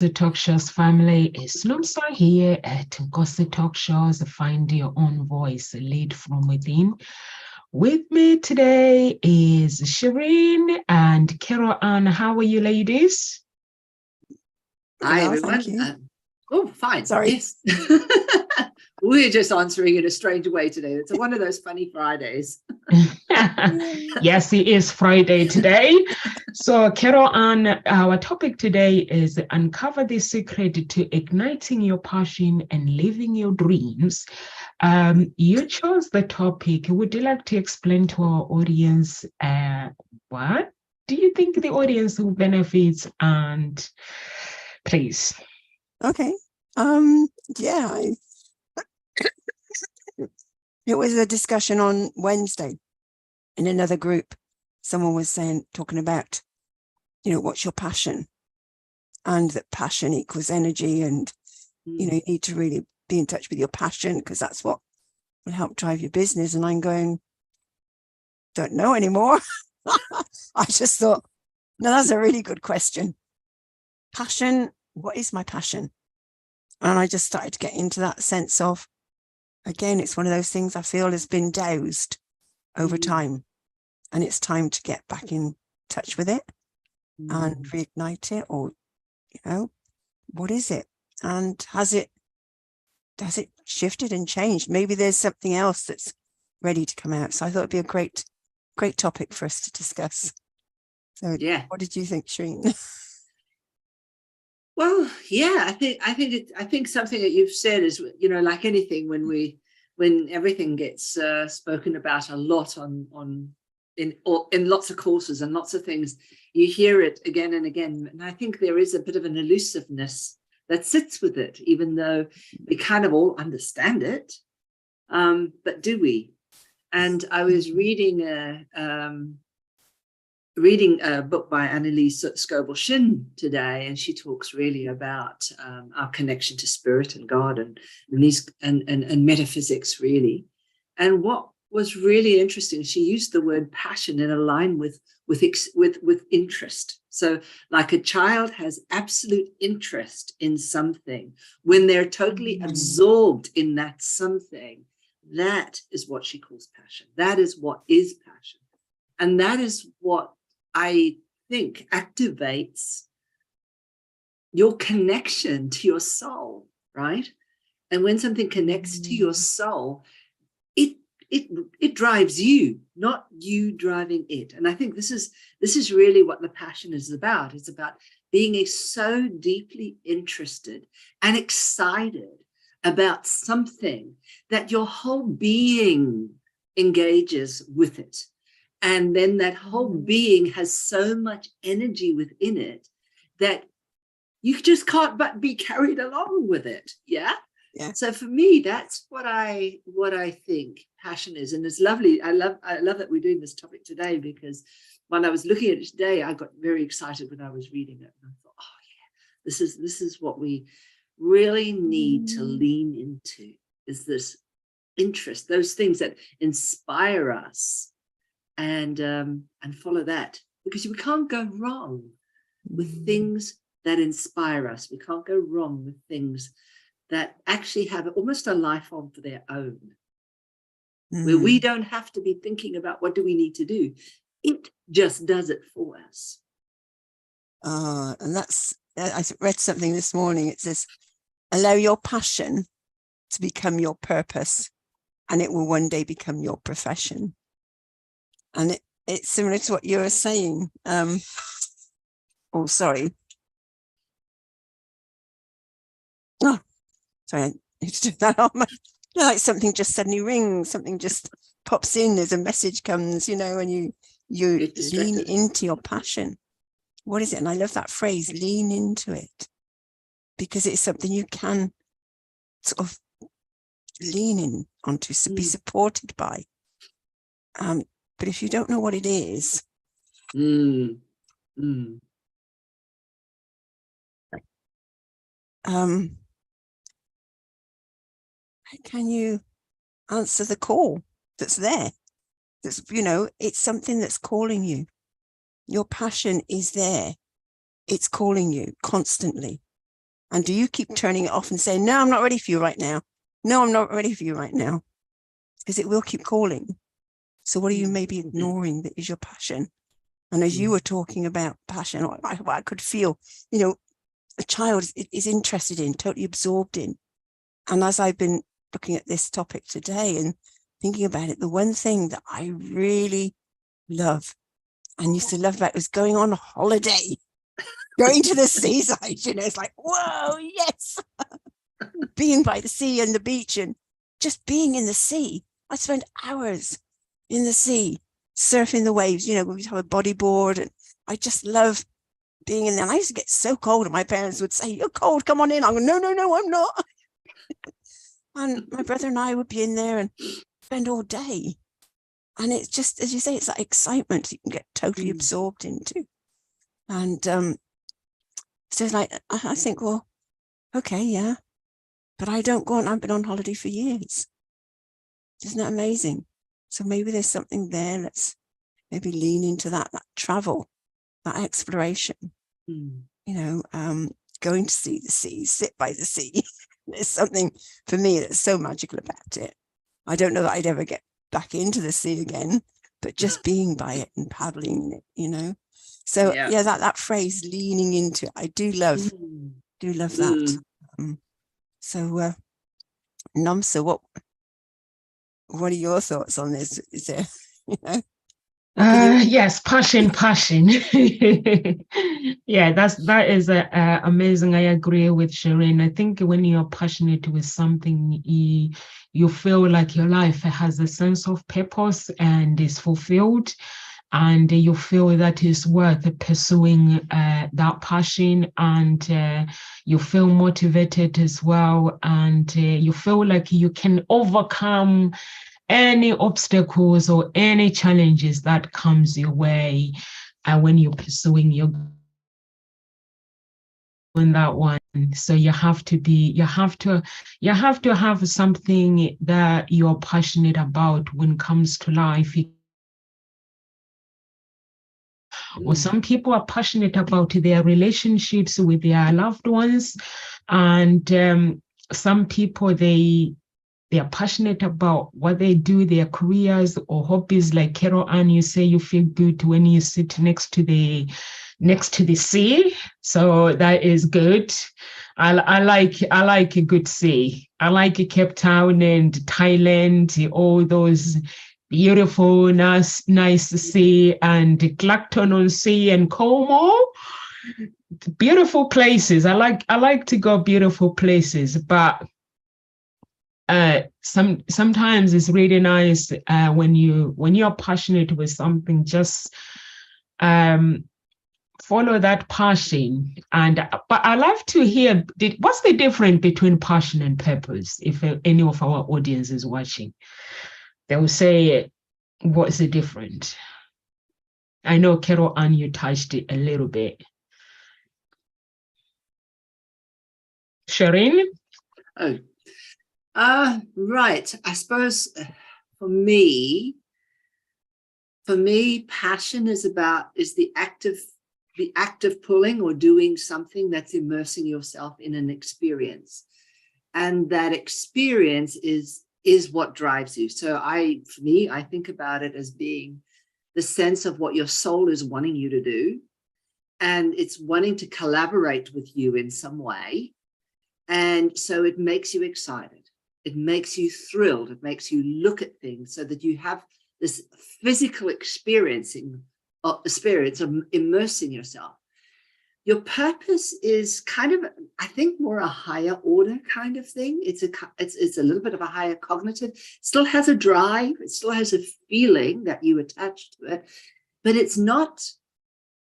The Talk Shows family, is Nomsa here at Ngozi Talk Shows. Find your own voice, lead from within. With me today is Shireen and Carol Ann. How are you, ladies? Hi, everyone. Fine. Sorry. Yes. We're just answering in a strange way today. It's one of those funny Fridays. Yes, it is Friday today. So, Carol Ann, our topic today is uncover the secret to igniting your passion and living your dreams. You chose the topic. Would you like to explain to our audience what do you think the audience will benefit? And please. Okay. Yeah. It was a discussion on Wednesday in another group. Someone was talking about, what's your passion? And that passion equals energy. And, you need to really be in touch with your passion because that's what will help drive your business. And I'm going, don't know anymore. I just thought, no, that's a really good question. Passion, what is my passion? And I just started to get into that sense of, again, it's one of those things I feel has been doused over time. And it's time to get back in touch with it and reignite it, or, what is it? And has it shifted and changed? Maybe there's something else that's ready to come out. So I thought it'd be a great topic for us to discuss. So yeah, what did you think, Shireen? Well, yeah, I think something that you've said is, like anything, when everything gets spoken about a lot in lots of courses and lots of things, you hear it again and again. And I think there is a bit of an elusiveness that sits with it, even though we kind of all understand it. But do we? And I was reading a book by Annalise Scoble-Shin today, and she talks really about our connection to spirit and God and metaphysics, really. And what was really interesting, she used the word passion in a line with interest. So like a child has absolute interest in something, when they're totally absorbed in that something, that is what she calls passion. That is what is passion. And that is what I think activates your connection to your soul, right? And when something connects to your soul, it drives you, not you driving it. And I think this is really what the passion is about. It's about being so deeply interested and excited about something that your whole being engages with it. And then that whole being has so much energy within it that you just can't but be carried along with it. Yeah. So for me, that's what I think passion is. And it's lovely. I love that we're doing this topic today, because when I was looking at it today, I got very excited when I was reading it. And I thought, oh yeah, this is what we really need to lean into, is this interest, those things that inspire us. And follow that, because we can't go wrong with things that inspire us. We can't go wrong with things that actually have almost a life of their own, where we don't have to be thinking about what do we need to do. It just does it for us. And I read something this morning. It says, allow your passion to become your purpose, and it will one day become your profession. And it's similar to what you were saying. Sorry. Oh, sorry, I need to do that on like something just suddenly rings, something just pops in as a message comes, and you lean into your passion. What is it? And I love that phrase, lean into it, because it's something you can sort of lean in onto, be supported by. But if you don't know what it is, how can you answer the call that's there? That's, it's something that's calling you. Your passion is there. It's calling you constantly. And do you keep turning it off and saying, no, I'm not ready for you right now. No, I'm not ready for you right now. Because it will keep calling. So what are you maybe ignoring that is your passion? And as you were talking about passion, I could feel, you know, a child is interested in, totally absorbed in. And as I've been looking at this topic today and thinking about it, the one thing that I really love and used to love about was going on holiday, going to the seaside, you know, it's like, whoa, yes. Being by the sea and the beach and just being in the sea. I spent hours in the sea, surfing the waves, you know, we have a bodyboard, and I just love being in there. And I used to get so cold, and my parents would say, you're cold, come on in. I go, no, I'm not. And my brother and I would be in there and spend all day. And it's just, as you say, it's that excitement you can get totally absorbed into. And so it's like, I think, well, okay, yeah, but I don't go on, I've been on holiday for years. Isn't that amazing? So maybe there's something there. Let's maybe lean into that travel, that exploration, you know, going to see the sea, sit by the sea. There's something for me that's so magical about it. I don't know that I'd ever get back into the sea again, but just being by it and paddling in it, you know. So yeah, that phrase, leaning into it, I do love that. So Namsa, what are your thoughts on this? Is there, you know? Yes, passion. Yeah, that is amazing. I agree with Shireen. I think when you're passionate with something, you feel like your life has a sense of purpose and is fulfilled, and you feel that it's worth pursuing that passion, and you feel motivated as well, and you feel like you can overcome any obstacles or any challenges that comes your way when you're pursuing your in that one. So you have to have something that you're passionate about when it comes to life. Or some people are passionate about their relationships with their loved ones, and some people they are passionate about what they do, their careers or hobbies. Like Carol Ann, you say you feel good when you sit next to the sea. So that is good. I like a good sea. I like Cape Town and Thailand, all those beautiful, nice sea, and Clacton-on-Sea and Como. Beautiful places. I like to go beautiful places, but sometimes it's really nice when you're passionate with something, just follow that passion. But I love to hear what's the difference between passion and purpose. If any of our audience is watching, they will say, what's the difference? I know Carol Ann, you touched it a little bit. Shireen? Right. I suppose for me, passion is the act of pulling or doing something that's immersing yourself in an experience. And that experience is what drives you. So I think about it as being the sense of what your soul is wanting you to do. And it's wanting to collaborate with you in some way. And so it makes you excited. It makes you thrilled. It makes you look at things so that you have this physical experience of immersing yourself. Your purpose is kind of, I think, more a higher order kind of thing. It's a little bit of a higher cognitive. It still has a drive. It still has a feeling that you attach to it, but it's not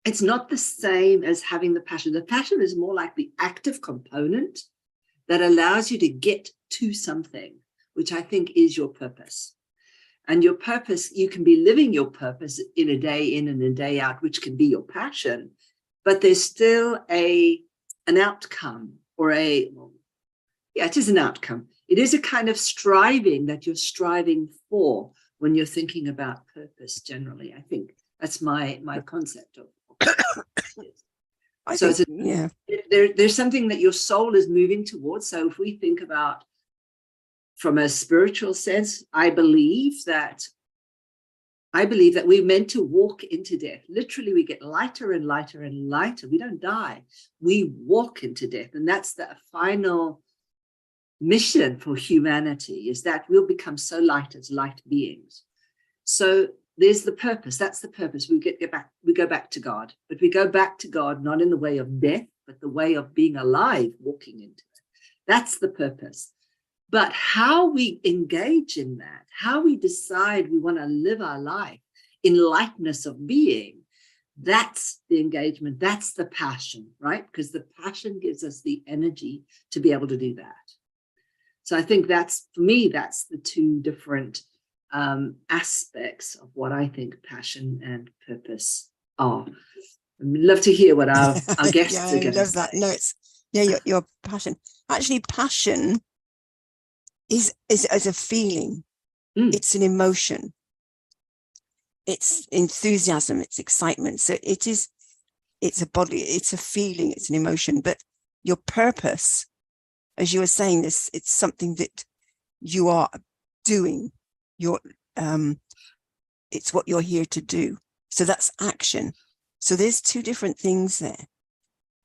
the same as having the passion. The passion is more like the active component that allows you to get to something, which I think is your purpose. And your purpose, you can be living your purpose in a day in and a day out, which can be your passion, but there's still an outcome it is an outcome. It is a kind of striving that you're striving for when you're thinking about purpose generally. I think that's my concept of it. So there's something that your soul is moving towards. So if we think about from a spiritual sense, I believe that we're meant to walk into death. Literally, we get lighter and lighter and lighter. We don't die. We walk into death. And that's the final mission for humanity, is that we'll become so light as light beings. So there's the purpose. That's the purpose. We go back to God, but we go back to God not in the way of death, but the way of being alive, walking into it. That's the purpose. But how we engage in that, how we decide we want to live our life in lightness of being, that's the engagement. That's the passion, right? Because the passion gives us the energy to be able to do that. So I think that's, for me, that's the two different aspects of what I think passion and purpose are. I'd love to hear what our guests are going to say. That. No, it's your passion. Actually, passion is a feeling. It's an emotion. It's enthusiasm. It's excitement. So it's a body. It's a feeling. It's an emotion. But your purpose, as you were saying this, it's something that you are doing. It's what you're here to do. So that's action. So there's two different things there,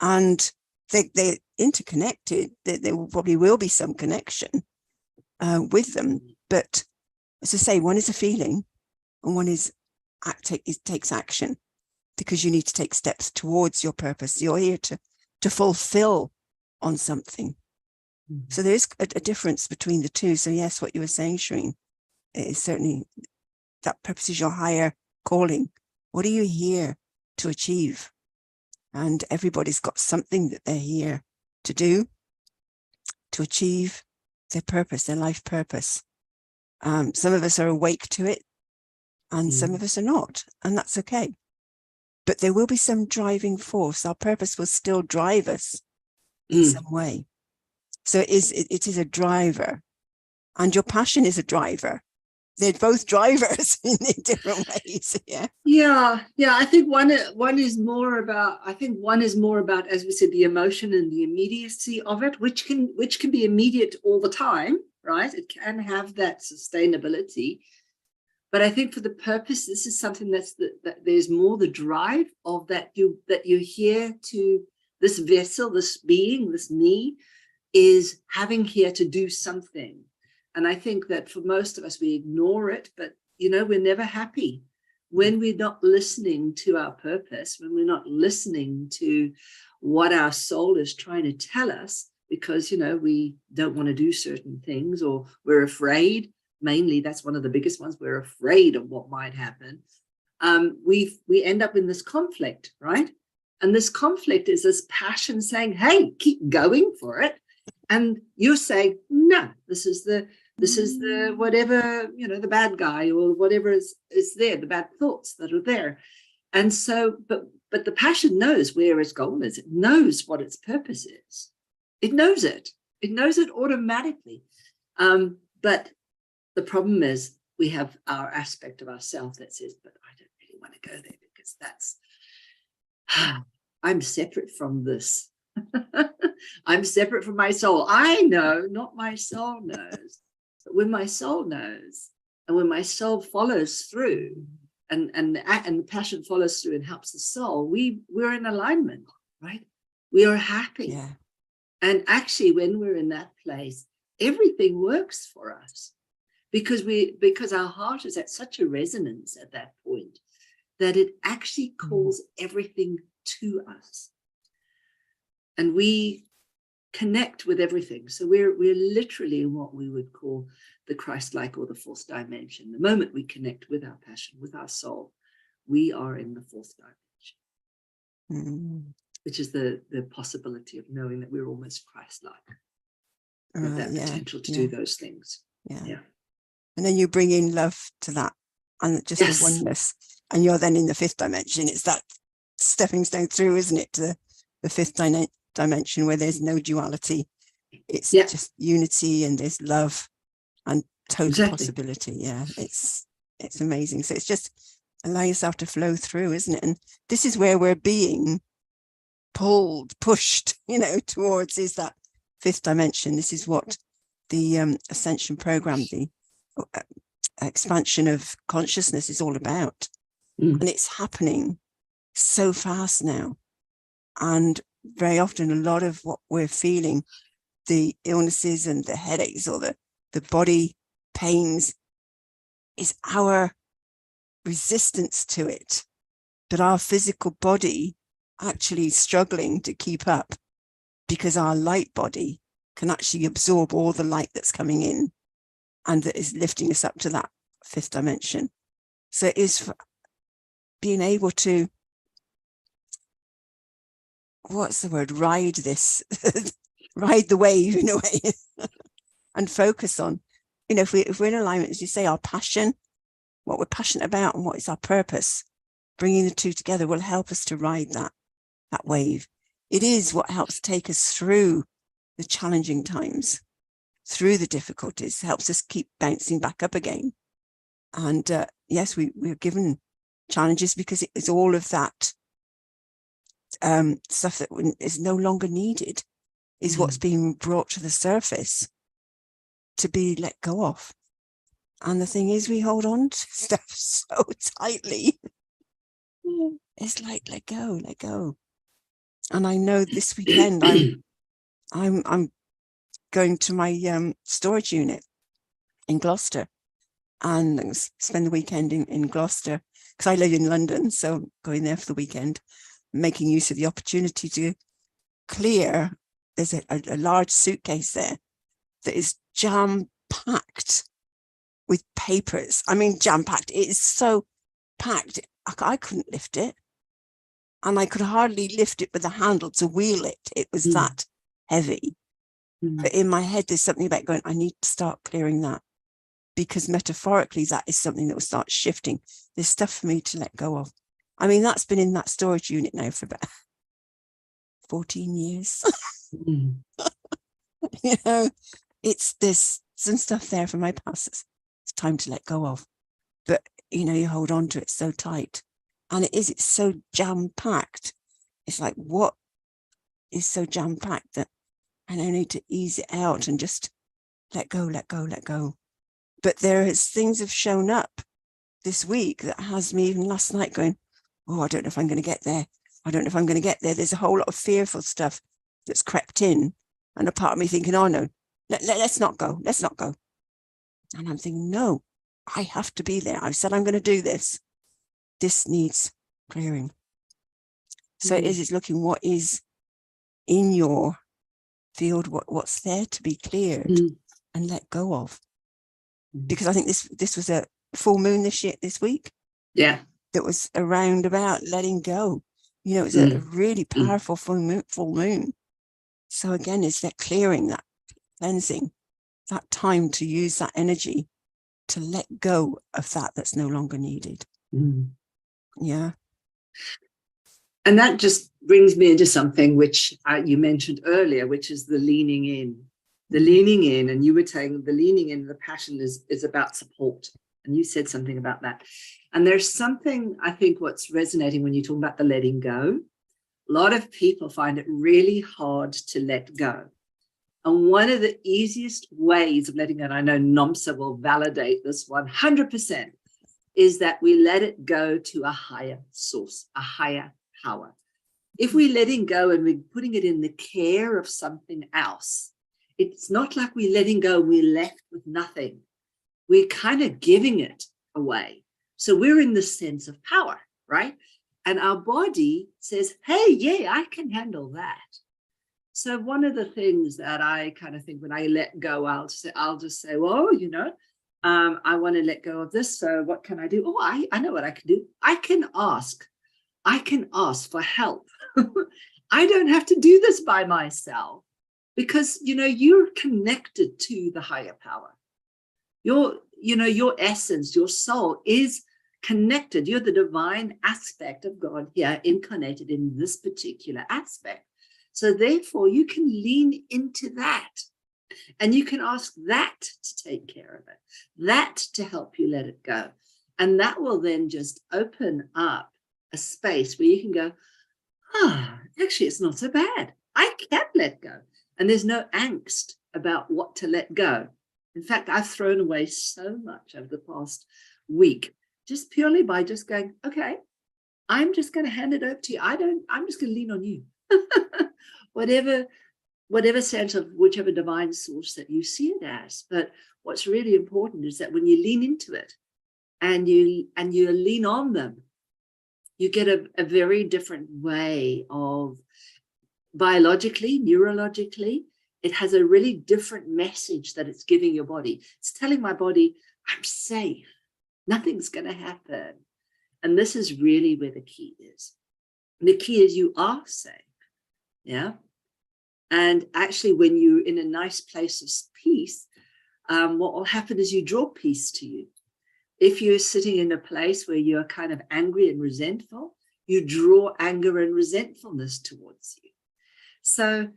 and they're interconnected. There probably will be some connection with them, but as I say, one is a feeling, and one is takes action, because you need to take steps towards your purpose. You're here to fulfill on something. So there is a difference between the two. So yes, what you were saying, Shireen, is certainly that purpose is your higher calling. What are you here to achieve? And everybody's got something that they're here to do, to achieve their purpose, their life purpose. Some of us are awake to it, and some of us are not, and that's okay. But there will be some driving force. Our purpose will still drive us in some way. So it is a driver, and your passion is a driver. They're both drivers in different ways. Yeah. I think one is more about. As we said, the emotion and the immediacy of it, which can be immediate all the time, right? It can have that sustainability. But I think for the purpose, this is something that there's more the drive of that you're here to, this vessel, this being, this me, is having here to do something. And I think that for most of us, we ignore it, but, we're never happy when we're not listening to our purpose, when we're not listening to what our soul is trying to tell us, because, we don't want to do certain things, or we're afraid. Mainly, that's one of the biggest ones. We're afraid of what might happen. We end up in this conflict, right? And this conflict is this passion saying, hey, keep going for it. And you're saying, no, this is the whatever, the bad guy, or whatever is there, the bad thoughts that are there. And so, but the passion knows where its goal is. It knows what its purpose is. It knows it. It knows it automatically. But the problem is we have our aspect of ourselves that says, but I don't really want to go there, because that's, I'm separate from this. I'm separate from my soul. I know, not my soul knows. But when my soul knows, and when my soul follows through, and the passion follows through and helps the soul, we're in alignment, right? We are happy. Yeah. And actually, when we're in that place, everything works for us, because our heart is at such a resonance at that point that it actually calls everything to us. And we connect with everything. So we're literally in what we would call the Christ-like, or the fourth dimension. The moment we connect with our passion, with our soul, we are in the fourth dimension, which is the possibility of knowing that we're almost Christ-like, with that potential to do those things. Yeah. And then you bring in love to that, and just the oneness, and you're then in the fifth dimension. It's that stepping stone through, isn't it, to the fifth dimension, where there's no duality. It's just unity, and there's love and total possibility. Yeah, it's amazing. So it's just allow yourself to flow through, isn't it? And this is where we're being pulled, pushed, towards is that fifth dimension. This is what the Ascension program, the expansion of consciousness is all about. And it's happening so fast now. And very often a lot of what we're feeling, the illnesses and the headaches or the body pains, is our resistance to it. But our physical body actually struggling to keep up, because our light body can actually absorb all the light that's coming in and that is lifting us up to that fifth dimension. So it is being able to, what's the word, ride this, ride the wave in a way, and focus on, if we're in alignment, as you say, our passion, what we're passionate about and what is our purpose, bringing the two together will help us to ride that wave. It is what helps take us through the challenging times, through the difficulties, helps us keep bouncing back up again. And yes, we're given challenges because it is all of that stuff that is no longer needed, is what's being brought to the surface to be let go of. And the thing is, we hold on to stuff so tightly. It's like, let go. And I know this weekend I'm going to my storage unit in Gloucester, and spend the weekend in Gloucester, because I live in London, so I'm going there for the weekend, making use of the opportunity to clear. There's a large suitcase there that is jam-packed with papers. I mean, jam-packed. It is so packed, I couldn't lift it. And I could hardly lift it with a handle to wheel it. It was that heavy. But in my head, there's something about going, I need to start clearing that, because metaphorically, that is something that will start shifting. There's stuff for me to let go of. I mean, that's been in that storage unit now for about 14 years. There's some stuff there from my past. It's time to let go of. But, you hold on to it so tight. And it's so jam-packed. It's like, what is so jam-packed that I now need to ease it out and just let go. But things have shown up this week that has me, even last night, going, oh, I don't know if I'm going to get there. There's a whole lot of fearful stuff that's crept in. And a part of me thinking, oh no, let's not go. And I'm thinking, no, I have to be there. I've said I'm going to do this. This needs clearing. So it is looking what is in your field, what's there to be cleared and let go of. Because I think this was a full moon this week. Yeah. That was around about letting go. It was a really powerful full moon. So again, it's that clearing, that cleansing, that time to use that energy to let go of that's no longer needed. Yeah. And that just brings me into something which you mentioned earlier, which is the leaning in. The leaning in, and you were saying the leaning in, the passion is about support. And you said something about that. And there's something, I think, what's resonating when you talk about the letting go. A lot of people find it really hard to let go. And one of the easiest ways of letting go, and I know NOMSA will validate this 100%, is that we let it go to a higher source, a higher power. If we're letting go and we're putting it in the care of something else, it's not like we're letting go, we're left with nothing. We're kind of giving it away. So we're in the sense of power, right? And our body says, hey, yeah, I can handle that. So one of the things that I kind of think when I let go, I'll just say, well, I want to let go of this. So what can I do? Oh, I know what I can do. I can ask for help. I don't have to do this by myself, because, you're connected to the higher power. Your essence, your soul is connected. You're the divine aspect of God here, incarnated in this particular aspect. So therefore, you can lean into that, and you can ask that to take care of it, that to help you let it go. And that will then just open up a space where you can go, actually, it's not so bad. I can let go. And there's no angst about what to let go. In fact, I've thrown away so much over the past week, just purely by just going, okay, I'm just going to hand it over to you. I'm just going to lean on you. whatever sense of whichever divine source that you see it as. But what's really important is that when you lean into it and you lean on them, you get a very different way of biologically, neurologically, it has a really different message that it's giving your body. It's telling my body, I'm safe. Nothing's going to happen. And this is really where the key is. And the key is you are safe. Yeah. And actually, when you're in a nice place of peace, what will happen is you draw peace to you. If you're sitting in a place where you're kind of angry and resentful, you draw anger and resentfulness towards you. So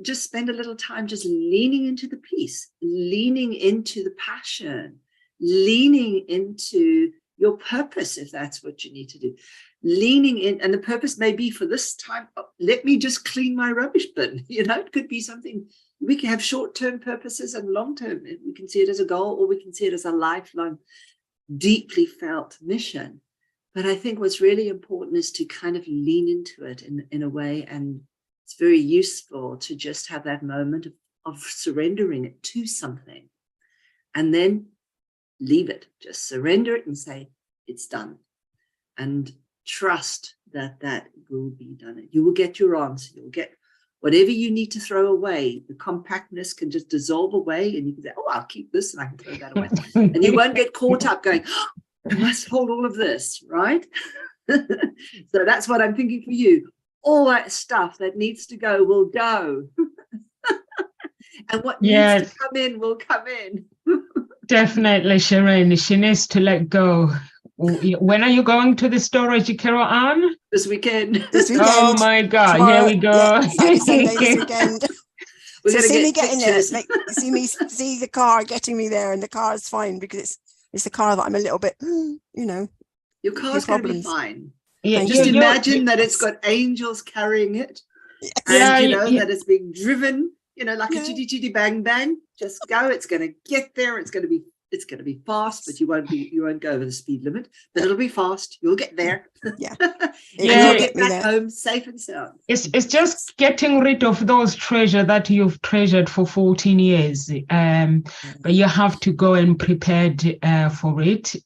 just spend a little time just leaning into the peace, leaning into the passion, leaning into your purpose, if that's what you need to do. Leaning in, and the purpose may be for this time, let me just clean my rubbish bin. It could be something. We can have short-term purposes and long-term. We can see it as a goal, or we can see it as a lifelong, deeply felt mission. But I think what's really important is to kind of lean into it in a way, and it's very useful to just have that moment of surrendering it to something, and then leave it. Just surrender it and say, it's done. And trust that will be done. You will get your answer. You'll get whatever you need to throw away. The compactness can just dissolve away, and you can say, oh, I'll keep this and I can throw that away. And you won't get caught up going, oh, I must hold all of this, right? So that's what I'm thinking for you. All that stuff that needs to go will go. And what needs to come in will come in. Definitely, Sharon. She needs to let go. When are you going to the storage, Carol Ann? This weekend. Oh my God! Tomorrow, here we go. Sunday this weekend. So see me getting there. See the car getting me there, and the car is fine because it's the car that I'm a little bit, Your car's going to be fine. Yeah, just imagine that it's got angels carrying it, and that it's being driven. Like a chitty chitty bang bang. Just go. It's going to get there. It's going to be fast, but you won't go over the speed limit. But it'll be fast. You'll get there. Yeah. And you'll get back home safe and sound. It's just getting rid of those treasure that you've treasured for 14 years. But you have to go and prepared for it.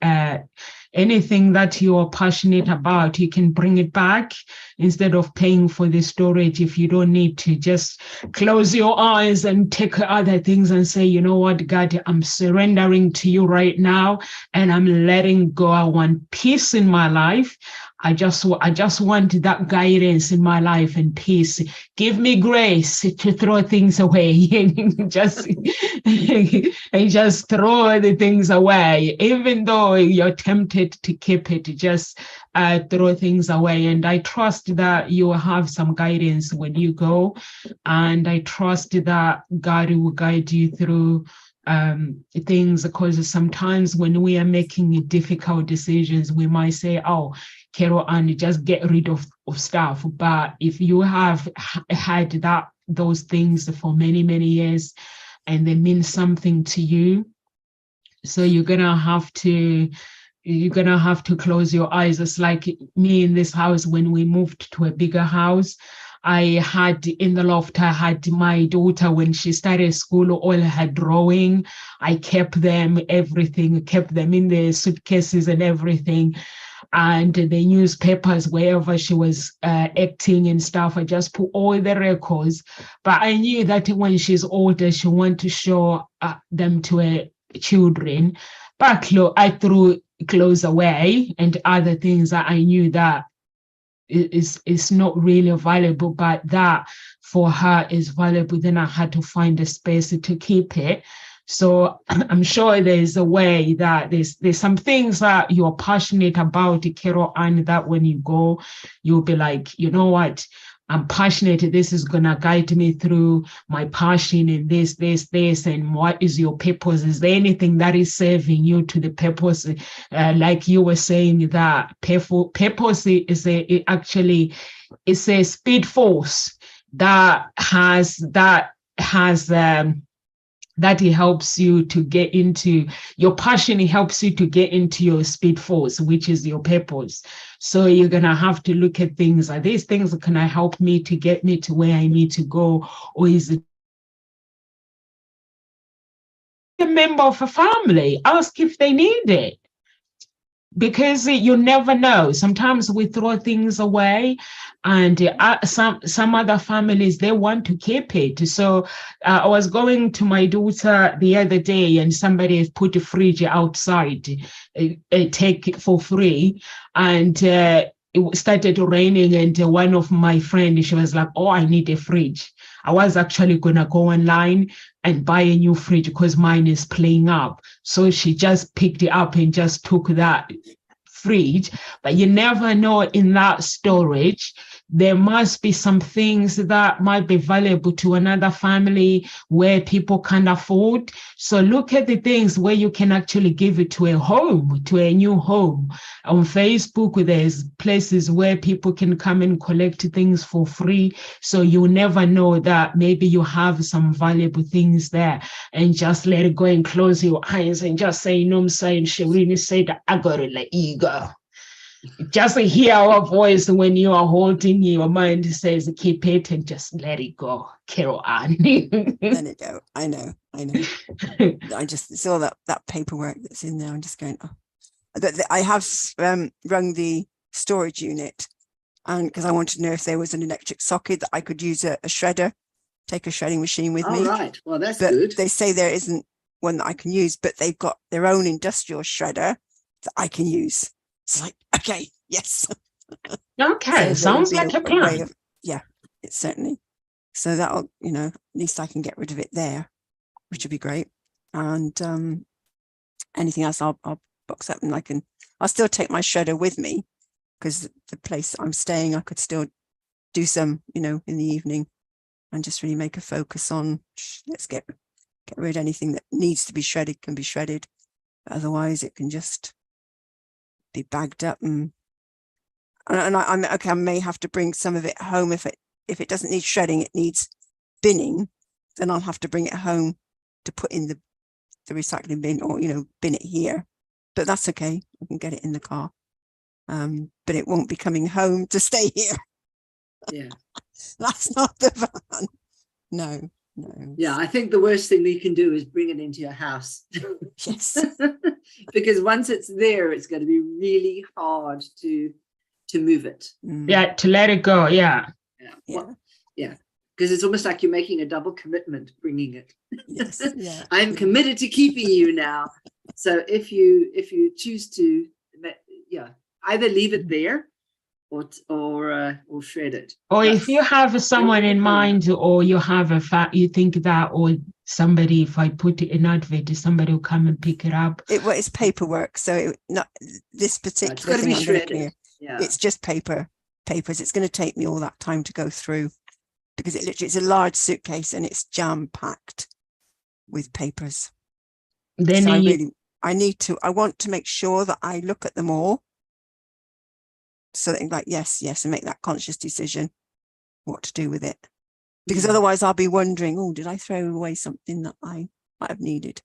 Anything that you are passionate about, you can bring it back instead of paying for the storage. If you don't need to, just close your eyes and take other things and say, you know what, God, I'm surrendering to you right now, and I'm letting go. I want peace in my life. I just want that guidance in my life and peace. Give me grace to throw things away. just throw the things away, even though you're tempted to keep it. Just throw things away. And I trust that you will have some guidance when you go, and I trust that God will guide you through things, because sometimes when we are making difficult decisions, we might say, oh, Carol Ann, just get rid of stuff. But if you have had those things for many, many years, and they mean something to you, so you're gonna have to close your eyes. It's like me in this house. When we moved to a bigger house, I had in the loft, I had my daughter, when she started school, all her drawing. I kept them, everything, kept them in the suitcases and everything. And the newspapers, wherever she was acting and stuff, I just put all the records. But I knew that when she's older, she wanted to show them to her children. But I threw clothes away and other things that I knew that is not really valuable, but that for her is valuable. Then I had to find a space to keep it. So I'm sure there's a way that there's some things that you're passionate about, Carol Ann, that when you go, you'll be like, you know what, I'm passionate. This is going to guide me through my passion in this. And what is your purpose? Is there anything that is serving you to the purpose? Like you were saying, that purpose is it's a speed force that it helps you to get into your passion. It helps you to get into your speed force, which is your purpose. So you're going to have to look at things. Are these things that can help me to get me to where I need to go? Or is it a member of a family? Ask if they need it. Because you never know. Sometimes we throw things away, and some other families, they want to keep it. So I was going to my daughter the other day, and somebody has put a fridge outside, take it for free, and it started raining, and one of my friends, she was like, oh, I need a fridge. I was actually going to go online and buy a new fridge because mine is playing up. So she just picked it up and just took that fridge. But you never know, in that storage, there must be some things that might be valuable to another family where people can't afford. So look at the things where you can actually give it to a home, to a new home. On Facebook, there's places where people can come and collect things for free. So you never know that maybe you have some valuable things there, and just let it go and close your eyes and just say, no, I'm saying, Shireen said, I got to let you go. Just hear our voice when you are holding your mind, says keep it and just let it go. Carol Ann. Let it go. I know. I just saw that paperwork that's in there. I'm just going, oh. I have rung the storage unit, and because I wanted to know if there was an electric socket that I could use a shredder, take a shredding machine with me. All right. Well, that's but good. They say there isn't one that I can use, but they've got their own industrial shredder that I can use. It's like, okay, yes. Okay, so sounds like a plan. Yeah, it's certainly. So that'll, at least I can get rid of it there, which would be great. And anything else, I'll box up, and I'll still take my shredder with me, because the place I'm staying, I could still do some, in the evening, and just really make a focus on, let's get rid of anything that needs to be shredded, can be shredded. Otherwise, it can just be bagged up, and I'm okay. I may have to bring some of it home if it doesn't need shredding, it needs binning. Then I'll have to bring it home to put in the recycling bin, or bin it here. But that's okay. I can get it in the car. But it won't be coming home to stay here. Yeah, that's not the van. No. Yeah, I think the worst thing that you can do is bring it into your house. Yes. Because once it's there, it's going to be really hard to move it. Yeah, to let it go. Yeah. Yeah. Because it's almost like you're making a double commitment bringing it. Yes. Yeah. I'm committed to keeping you now. So if you choose to, either leave it there or shred it. Or if you have someone in mind, or you have you think that, or somebody, if I put it in advert, somebody will come and pick it up. It's paperwork, so not this particular thing. I'm going to clear. Yeah. It's just papers. It's going to take me all that time to go through, because it's a large suitcase and it's jam packed with papers. Then so I want to make sure that I look at them all, so that I'm like, yes, and make that conscious decision what to do with it. Because otherwise I'll be wondering, did I throw away something that I might have needed?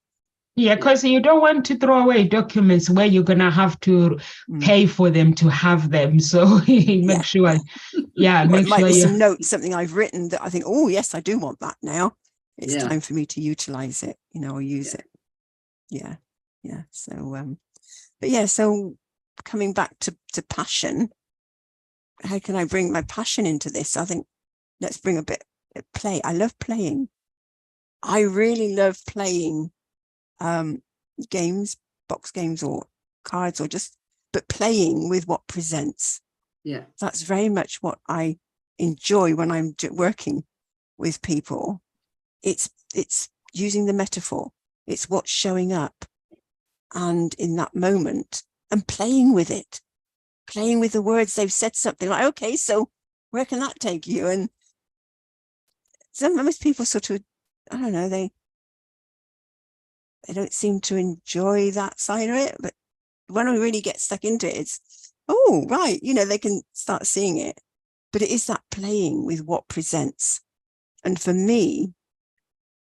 Yeah, because you don't want to throw away documents where you're going to have to pay for them to have them. So make sure. Yeah, make sure some notes, something I've written that I think, yes, I do want that now. It's time for me to utilize it, or use it. Yeah. So, so coming back to passion, how can I bring my passion into this? I think let's bring a bit of play. I love playing. I really love playing games, box games or cards, but playing with what presents. Yeah, that's very much what I enjoy when I'm working with people. It's using the metaphor. It's what's showing up, and in that moment, and playing with it, playing with the words. They've said something like, okay, so where can that take you? And sometimes people sort of, I don't know, they don't seem to enjoy that side of it. But when we really get stuck into it, it's, oh, right, you know, they can start seeing it. But it is that playing with what presents. And for me,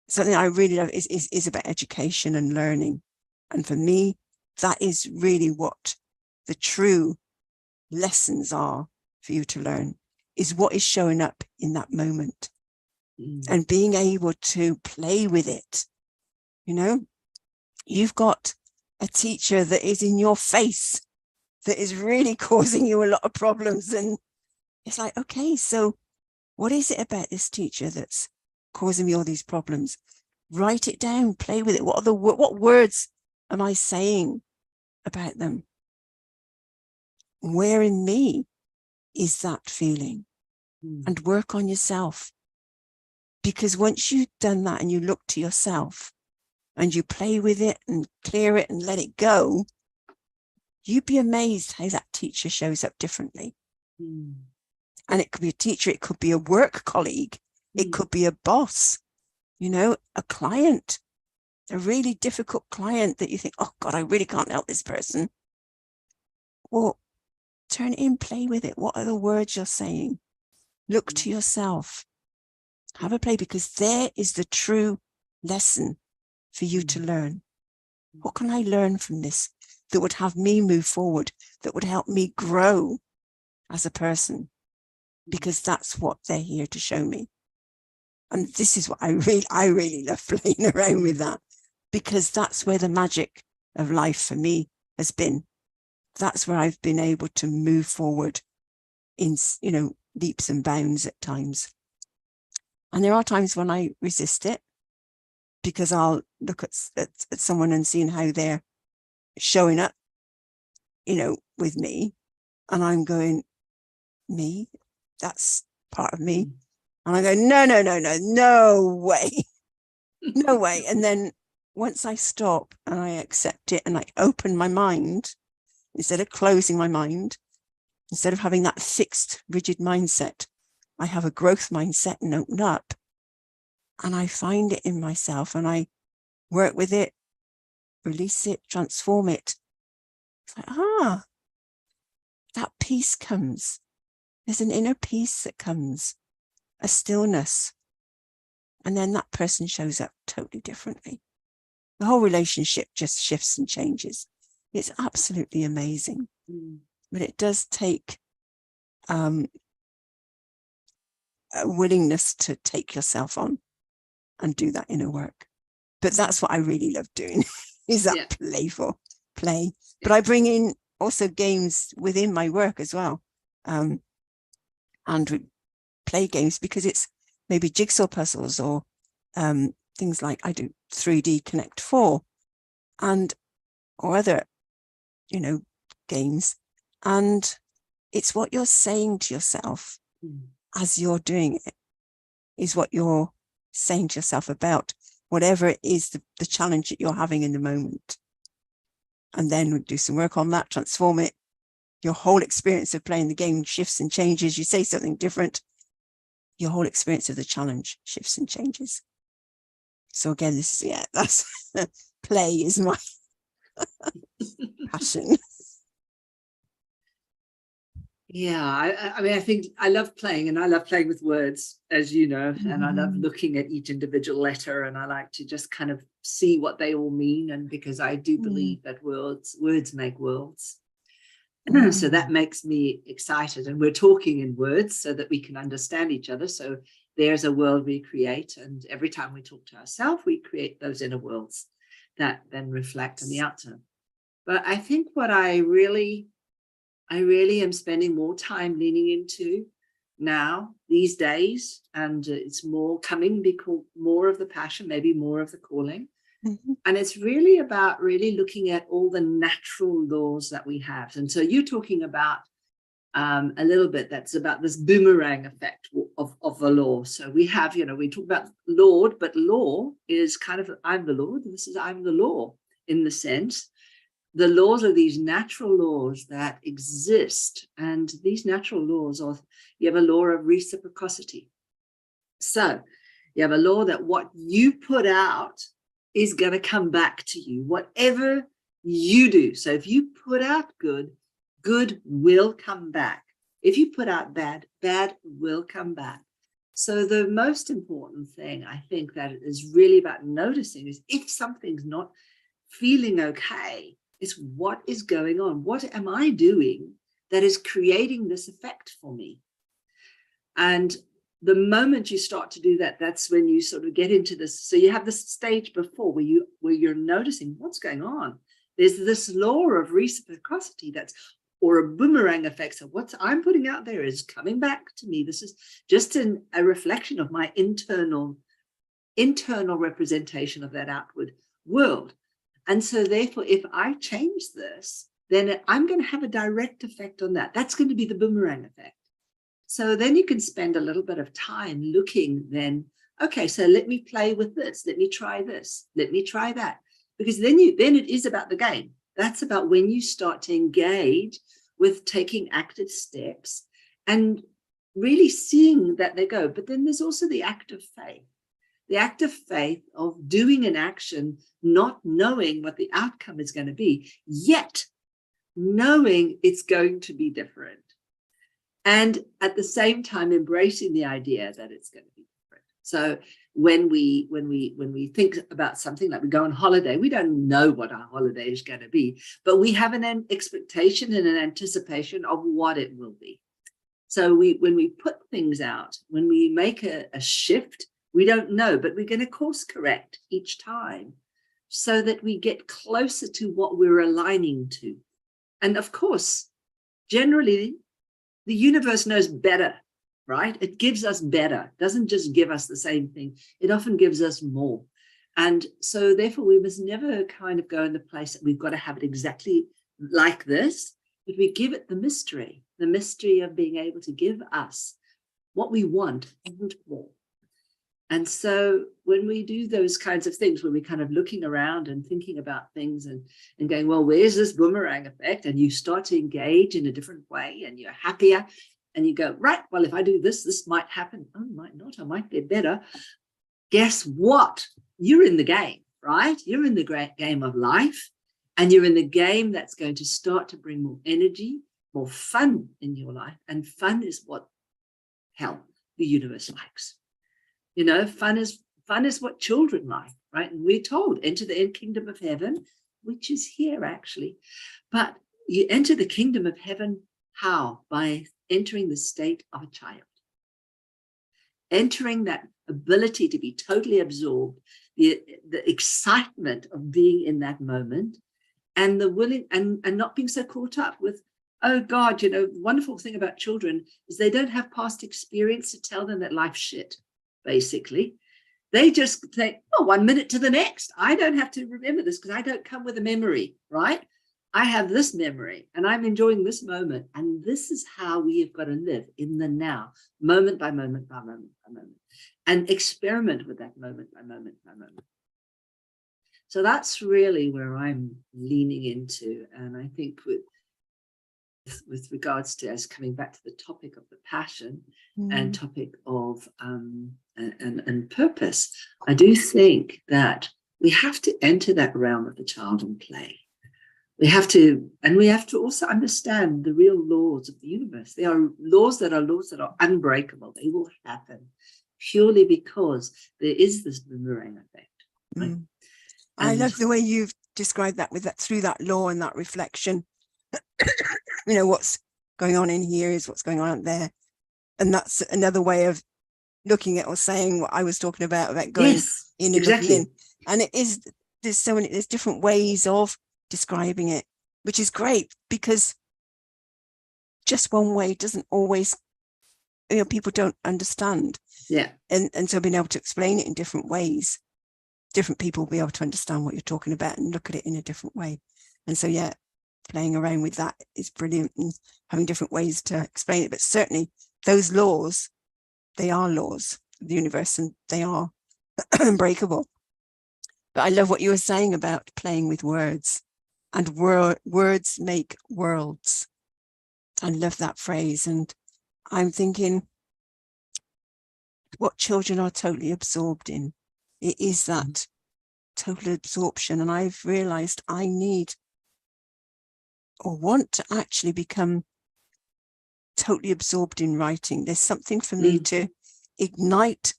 something I really love is about education and learning. And for me, that is really what the true lessons are for you to learn, is what is showing up in that moment. And being able to play with it. You know, you've got a teacher that is in your face, that is really causing you a lot of problems. And it's like, okay, so what is it about this teacher that's causing me all these problems? Write it down, play with it. What words am I saying about them? Where in me is that feeling? And work on yourself. Because once you've done that and you look to yourself and you play with it and clear it and let it go, you'd be amazed how that teacher shows up differently. And it could be a teacher, it could be a work colleague, it could be a boss, you know, a client, a really difficult client that you think, oh God, I really can't help this person. Well, turn it in, play with it. What are the words you're saying? Look to yourself. Have a play, because there is the true lesson for you to learn. What can I learn from this that would have me move forward, that would help me grow as a person? Because that's what they're here to show me. And this is what I really love playing around with that, because that's where the magic of life for me has been. That's where I've been able to move forward in, you know, leaps and bounds at times. And there are times when I resist it, because I'll look at someone and seeing how they're showing up, you know, with me. And I'm going, me? That's part of me. And I go, no way. No way. And then once I stop and I accept it and I open my mind, instead of closing my mind, instead of having that fixed, rigid mindset, I have a growth mindset and open up. And I find it in myself and I work with it, release it, transform it. It's like, that peace comes. There's an inner peace that comes, a stillness. And then that person shows up totally differently. The whole relationship just shifts and changes. It's absolutely amazing. But it does take a willingness to take yourself on and do that inner work. But that's what I really love doing, is that playful play. But I bring in also games within my work as well. And we play games because it's maybe jigsaw puzzles or things like I do 3D Connect 4 or other, you know, games. And it's what you're saying to yourself as you're doing it, is what you're saying to yourself about whatever it is, the challenge that you're having in the moment. And then we do some work on that, transform it. Your whole experience of playing the game shifts and changes. You say something different. Your whole experience of the challenge shifts and changes. So again, that's play is my passion. Yeah, I mean, I think I love playing, and I love playing with words, as you know, and I love looking at each individual letter, and I like to just kind of see what they all mean. And because I do believe that words make worlds. So that makes me excited. And we're talking in words so that we can understand each other. So there's a world we create. And every time we talk to ourselves, we create those inner worlds that then reflect on the outer. But I think what I really am spending more time leaning into now these days, and it's more coming because more of the passion, maybe more of the calling. And it's really about really looking at all the natural laws that we have. And so you're talking about a little bit, that's about this boomerang effect of the law. So we have, you know, we talk about Lord, but law is kind of, I'm the Lord, this is I'm the law in the sense. the laws are these natural laws that exist. And these natural laws are, you have a law of reciprocity. So you have a law that what you put out is going to come back to you, whatever you do. So if you put out good, good will come back. If you put out bad, bad will come back. So the most important thing I think that is really about noticing is if something's not feeling okay, is what is going on? What am I doing that is creating this effect for me? And the moment you start to do that, that's when you sort of get into this. So you have this stage before where you're noticing what's going on. There's this law of reciprocity or a boomerang effect. So what I'm putting out there is coming back to me. This is just a reflection of my internal representation of that outward world. And so therefore, if I change this, then I'm going to have a direct effect on that. That's going to be the boomerang effect. So then you can spend a little bit of time looking then, okay, so let me play with this. Let me try this. Let me try that. Because then it is about the game. That's about when you start to engage with taking active steps and really seeing that they go. But then there's also the act of faith. The act of faith of doing an action, not knowing what the outcome is going to be, yet knowing it's going to be different. And at the same time, embracing the idea that it's going to be different. So when we think about something like we go on holiday, we don't know what our holiday is going to be, but we have an expectation and an anticipation of what it will be. So when we put things out, when we make a shift, we don't know, but we're going to course correct each time so that we get closer to what we're aligning to. And of course, generally, the universe knows better, right? It gives us better. It doesn't just give us the same thing. It often gives us more. And so therefore, we must never kind of go in the place that we've got to have it exactly like this, but we give it the mystery of being able to give us what we want and more. And so when we do those kinds of things, when we're kind of looking around and thinking about things and going, well, where's this boomerang effect? And you start to engage in a different way and you're happier and you go, right, well, if I do this, this might happen. Oh, might not, I might get better. Guess what? You're in the game, right? You're in the great game of life and you're in the game that's going to start to bring more energy, more fun in your life. And fun is what, hell, the universe likes. You know, fun is what children like, right? And we're told, enter the kingdom of heaven, which is here actually. But you enter the kingdom of heaven, how? By entering the state of a child. Entering that ability to be totally absorbed, the excitement of being in that moment, and the willing and not being so caught up with, oh God, you know, the wonderful thing about children is they don't have past experience to tell them that life's shit. Basically, they just say, oh, 1 minute to the next. I don't have to remember this because I don't come with a memory, right? I have this memory and I'm enjoying this moment. And this is how we have got to live in the now, moment by moment by moment by moment, and experiment with that moment by moment by moment. So that's really where I'm leaning into. And I think with regards to us coming back to the topic of the passion and topic of and purpose, I do think that we have to enter that realm of the child and play. We have to also understand the real laws of the universe. They are laws that are unbreakable. They will happen purely because there is this boomerang effect. Right? I love the way you've described that through that law and that reflection. You know, what's going on in here is what's going on out there. And that's another way of looking at or saying what I was talking about going in and exactly. looking in. And it is, there's different ways of describing it, which is great because just one way doesn't always, you know, people don't understand. Yeah. And so being able to explain it in different ways, different people will be able to understand what you're talking about and look at it in a different way. And so, yeah, playing around with that is brilliant and having different ways to explain it. But certainly those laws, they are laws of the universe and they are unbreakable. But I love what you were saying about playing with words. and words make worlds. I love that phrase. And I'm thinking what children are totally absorbed in. It is that total absorption. And I've realized I need or want to actually become totally absorbed in writing. There's something for me to ignite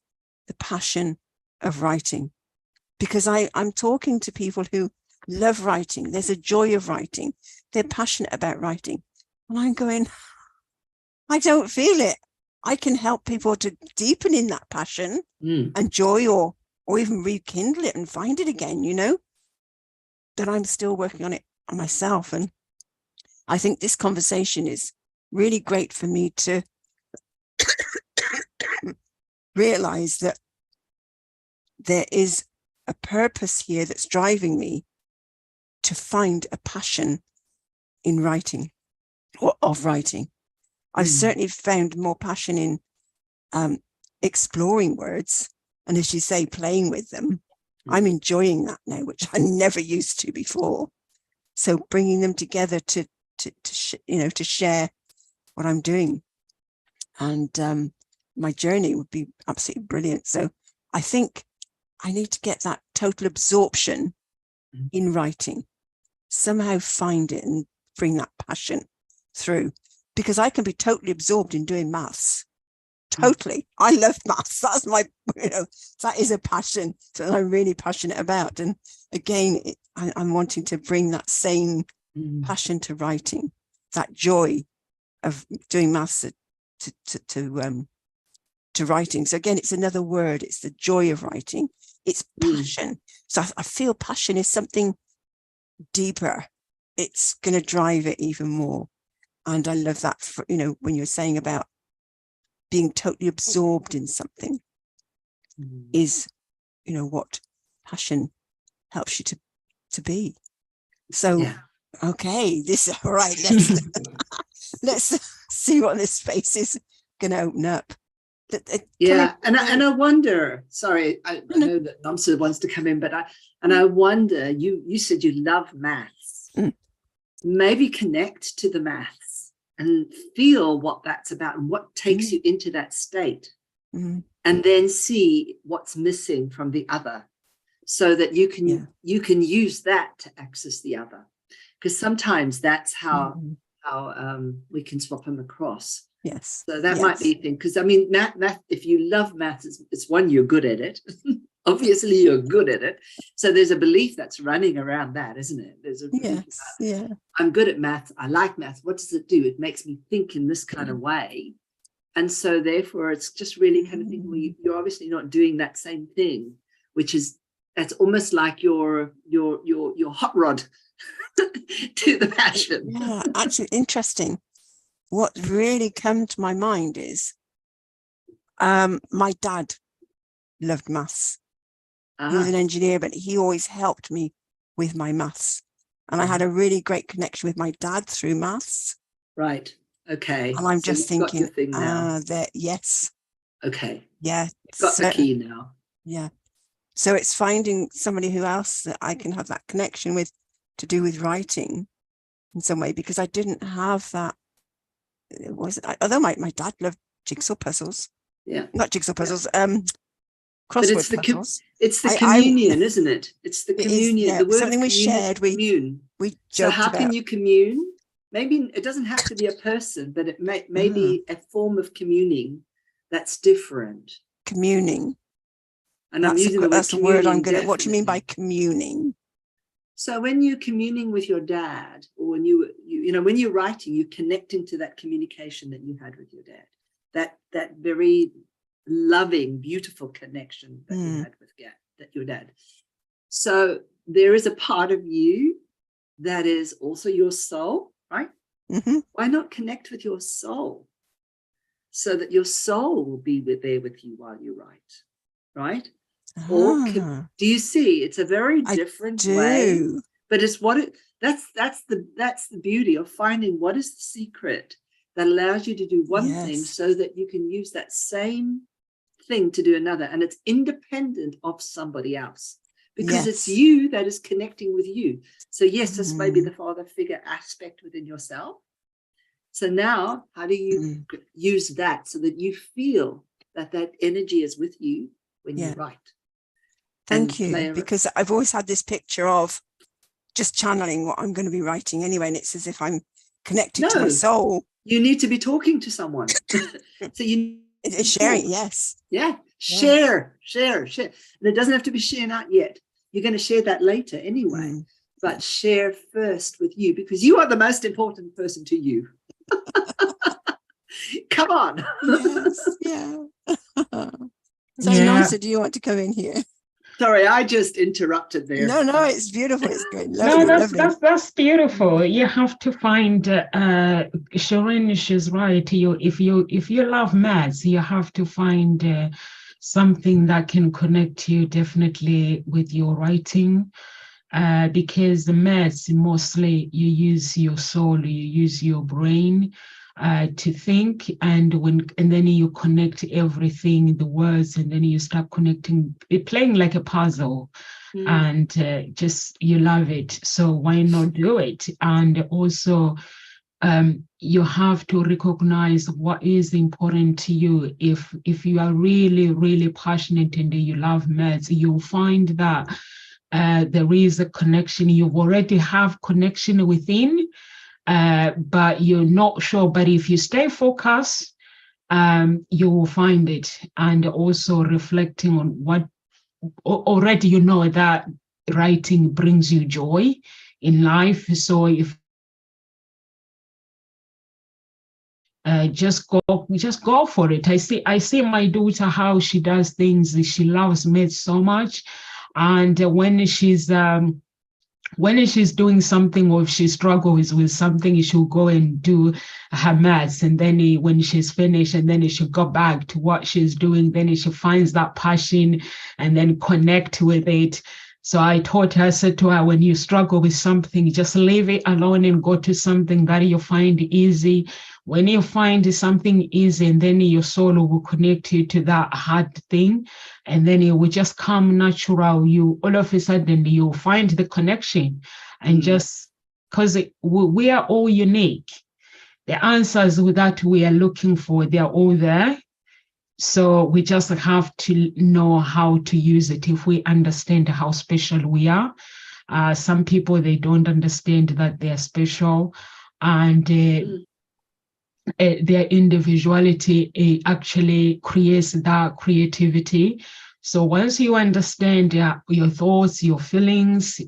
the passion of writing, because I'm talking to people who love writing. There's a joy of writing. They're passionate about writing. And I'm going, I don't feel it. I can help people to deepen in that passion and joy, or even rekindle it and find it again, you know, that I'm still working on it on myself. And I think this conversation is really great for me to realize that there is a purpose here that's driving me to find a passion in writing, or of writing. I've certainly found more passion in exploring words, and as you say, playing with them. I'm enjoying that now, which I never used to before. So bringing them together to share what I'm doing, and my journey would be absolutely brilliant. So I think I need to get that total absorption in writing, somehow find it and bring that passion through, because I can be totally absorbed in doing maths. Totally. I love maths. That's my, that is a passion that I'm really passionate about. And again, I'm wanting to bring that same passion to writing, that joy of doing maths to writing. So again, it's another word. It's the joy of writing. It's passion. So I feel passion is something deeper. It's going to drive it even more. And I love that, for, when you're saying about being totally absorbed in something is, what passion helps you to be. So, okay, all right, let's see what this space is going to open up. And I wonder, sorry, I know that Namsa wants to come in, but I wonder, you said you love maths. Maybe connect to the maths and feel what that's about and what takes you into that state, and then see what's missing from the other, so that you can use that to access the other, because sometimes that's how we can swap them across. Yes. So that might be a thing, because I mean, math, if you love math, it's one, you're good at it. Obviously, you're good at it. So there's a belief that's running around that, isn't it? There's a belief about, I'm good at math. I like math. What does it do? It makes me think in this kind of way. And so therefore, it's just really kind of thinking, well, you're obviously not doing that same thing, which is, that's almost like your hot rod to the passion. Yeah, actually interesting. What really came to my mind is my dad loved maths. He was an engineer, but he always helped me with my maths. And I had a really great connection with my dad through maths. Right. Okay. And I'm just thinking, yes. Okay. Yeah. Got the key now. Yeah. So it's finding somebody who else that I can have that connection with to do with writing in some way, because I didn't have that. Although my dad loved jigsaw puzzles. Yeah. Not jigsaw puzzles. Crossword puzzles. It's the communion, isn't it? It's the communion. The word something we shared. We so how can you commune? Maybe it doesn't have to be a person, but it may be a form of communing that's different. Communing. And I'm using the word. That's the word I'm good at. What do you mean by communing? So when you're communing with your dad, or when when you're writing, you're connecting to that communication that you had with your dad. That very loving, beautiful connection that you had with your dad. So there is a part of you that is also your soul, right? Why not connect with your soul, so that your soul will be there with you while you write, right? Or do you see? It's a very different way, but it's that's the beauty of finding what is the secret that allows you to do one thing, so that you can use that same thing to do another, and it's independent of somebody else. because it's Yes. you that is connecting with you. So yes, this may be Mm. the father figure aspect within yourself. So now, how do you use that so that you feel that that energy is with you when you Yeah. write? Thank And play you, a- because I've always had this picture of just channeling what I'm going to be writing anyway, and it's as if I'm connected to my No. soul. You need to be talking to someone. So you It's sharing, talk. yes. Yeah. Yeah. Share. And it doesn't have to be sharing out yet. You're going to share that later anyway. Mm. But share first with you, because you are the most important person to you. Come on. Yes, yeah. So Yeah. Nonsa, do you want to come in here? Sorry, I just interrupted there. No, it's beautiful. It's great. No, Lovely, that's lovely. that's beautiful. You have to find Shireen, she's right. If you love maths, you have to find something that can connect you definitely with your writing. Because the maths, mostly you use your soul, you use your brain to think, and then you connect everything, the words, and then you start connecting, playing like a puzzle. And just you love it, so why not do it? And also you have to recognize what is important to you. If you are really passionate and you love maths, you'll find that there is a connection. You already have connection within, but you're not sure. But if you stay focused, you will find it. And also reflecting on what already you know, that writing brings you joy in life. So if just go for it. I see my daughter, how she does things. She loves math so much, and when she's doing something, or if she struggles with something, she'll go and do her maths, and then when she's finished, and then she'll go back to what she's doing, then she finds that passion and then connect with it. So I taught her, said to her, when you struggle with something, just leave it alone and go to something that you find easy. When you find something easy, and then your soul will connect you to that hard thing, and then it will just come natural. You all of a sudden you'll find the connection, and just because we are all unique. The answers that we are looking for, they are all there. So we just have to know how to use it. If we understand how special we are, some people, they don't understand that they are special, and their individuality actually creates that creativity. So once you understand your thoughts, your feelings,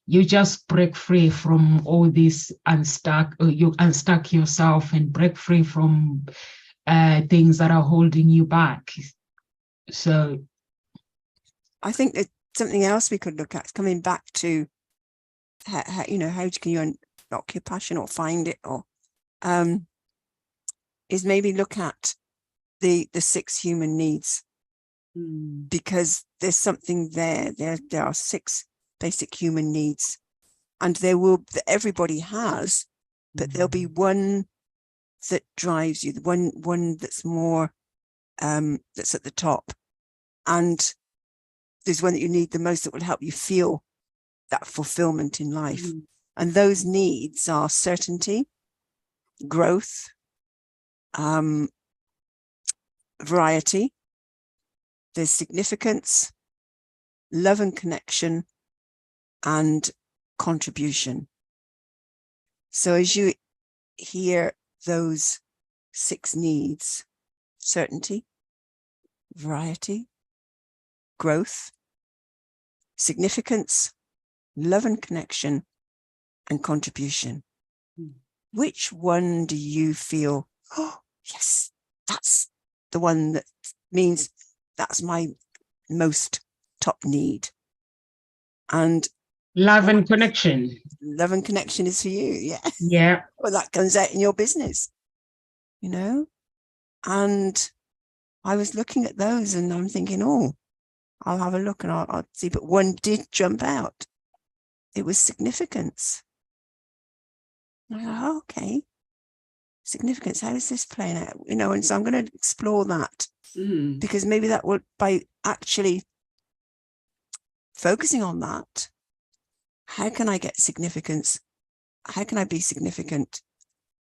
you just break free from all this you unstuck yourself and break free from things that are holding you back. So I think that something else we could look at is coming back to how can you unlock your passion or find it, or is maybe look at the 6 human needs, because there's something there are 6 basic human needs, and everybody has, but there'll be one that drives you, the one that's more that's at the top, and there's one that you need the most that will help you feel that fulfillment in life. And those needs are certainty, growth, variety, there's significance, love and connection, and contribution. So as you hear those 6 needs, certainty, variety, growth, significance, love and connection, and contribution, which one do you feel, oh yes, that's the one that means that's my most top need? And love and connection. Love and connection is for you. Yeah. Well, that comes out in your business, and I was looking at those and I'm thinking, oh, I'll have a look and I'll see, but one did jump out. It was significance. I go, oh, okay, significance, how is this playing out? And so I'm going to explore that, because maybe that will, by actually focusing on that, how can I get significance? How can I be significant?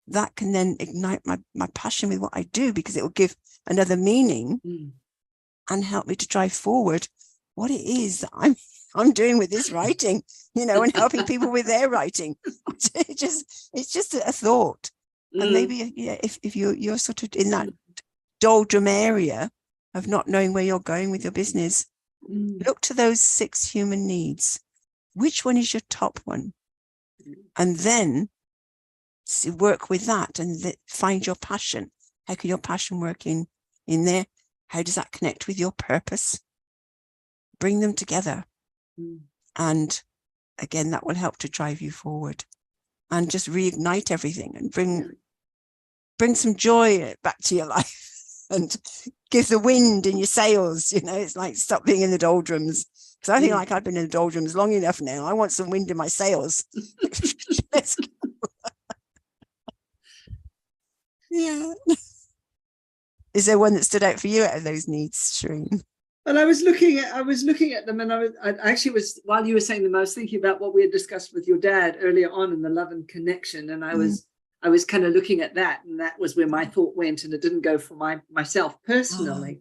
That can then ignite my passion with what I do, because it will give another meaning and help me to drive forward what it is that I'm doing with this writing, and helping people with their writing. It's just a thought. And maybe if you're sort of in that doldrum area of not knowing where you're going with your business, look to those 6 human needs. Which one is your top one? And then work with that and find your passion. How can your passion work in there? How does that connect with your purpose? Bring them together. And again, that will help to drive you forward and just reignite everything and bring some joy back to your life and give the wind in your sails. It's like, stop being in the doldrums. Because I feel like I've been in the doldrums long enough now. I want some wind in my sails. Let's go. Yeah. Is there one that stood out for you out of those needs, Shireen? Well, I was looking at them, and I actually was, while you were saying them, I was thinking about what we had discussed with your dad earlier on in the love and connection, and I was kind of looking at that, and that was where my thought went, and it didn't go for myself personally,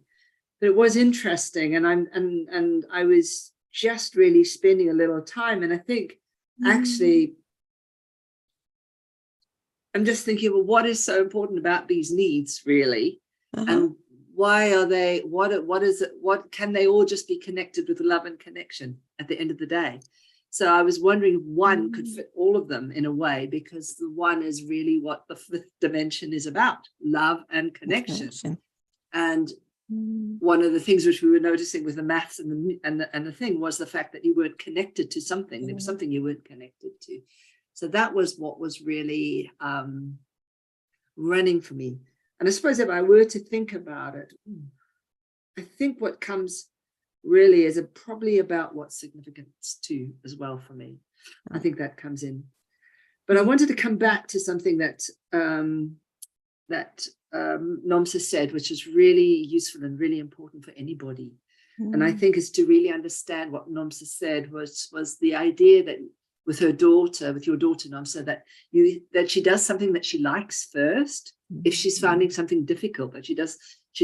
but it was interesting, and I was just really spending a little time, and I think actually I'm just thinking, well, what is so important about these needs really, and why are they, what is it, what can they all just be connected with love and connection at the end of the day? So I was wondering if one could fit all of them in a way, because the one is really what the 5th dimension is about, love and connection. And one of the things which we were noticing with the maths and the thing was the fact that you weren't connected to something. There was something you weren't connected to. So that was what was really running for me. And I suppose if I were to think about it, I think what comes really is probably about what significance too as well for me. I think that comes in. But I wanted to come back to something that Nomsa said, which is really useful and really important for anybody. And I think is to really understand what Nomsa said was the idea that with your daughter, Nomsa, that she does something that she likes first. If she's finding something difficult, that she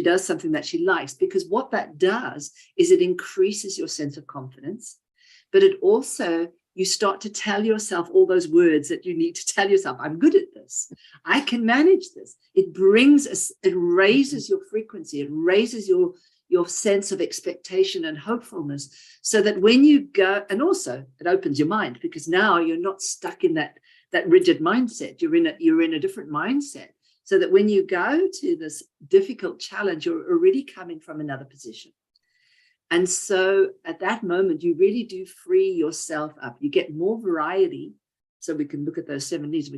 does something that she likes, because what that does is it increases your sense of confidence, but it also, you start to tell yourself all those words that you need to tell yourself. I'm good at this. I can manage this. It raises your frequency. It raises your sense of expectation and hopefulness, so that when you go, and also it opens your mind, because now you're not stuck in that rigid mindset. You're in a different mindset, so that when you go to this difficult challenge, you're already coming from another position. And so at that moment, you really do free yourself up. You get more variety. So we can look at those 7 needs.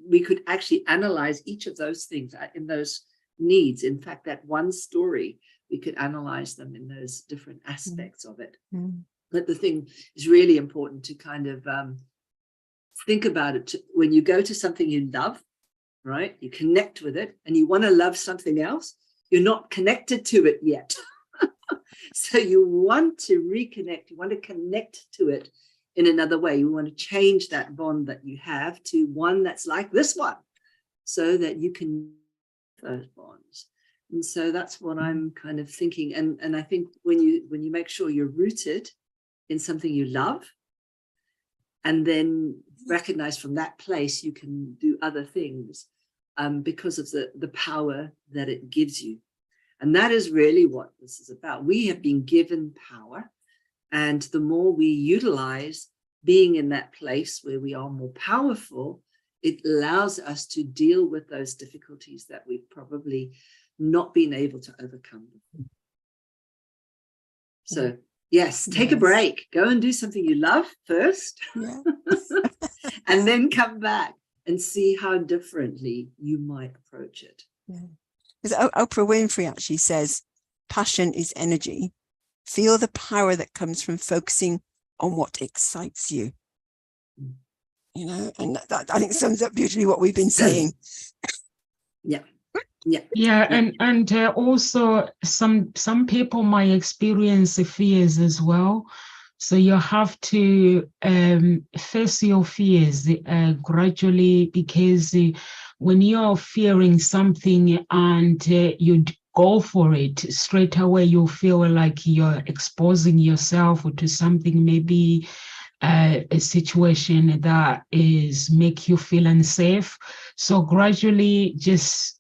We could actually analyze each of those things in those needs. In fact, that one story, we could analyze them in those different aspects of it. But the thing is really important to kind of think about it. When you go to something you love, right? You connect with it, and you want to love something else. You're not connected to it yet. So you want to reconnect. You want to connect to it in another way. You want to change that bond that you have to one that's like this one, so that you can those bonds. And so that's what I'm kind of thinking. And I think when you make sure you're rooted in something you love, and then recognize from that place you can do other things because of the power that it gives you. And that is really what this is about. We have been given power, and the more we utilize being in that place where we are more powerful, it allows us to deal with those difficulties that we've probably not been able to overcome. So yes, take a break, go and do something you love first, and then come back and see how differently you might approach it. Because Oprah Winfrey actually says, passion is energy. Feel the power that comes from focusing on what excites you. And that I think sums up beautifully what we've been saying. And also some people might experience fears as well. So you have to face your fears gradually, because when you're fearing something and you go for it straight away, you feel like you're exposing yourself to something, maybe a situation that is make you feel unsafe. So gradually just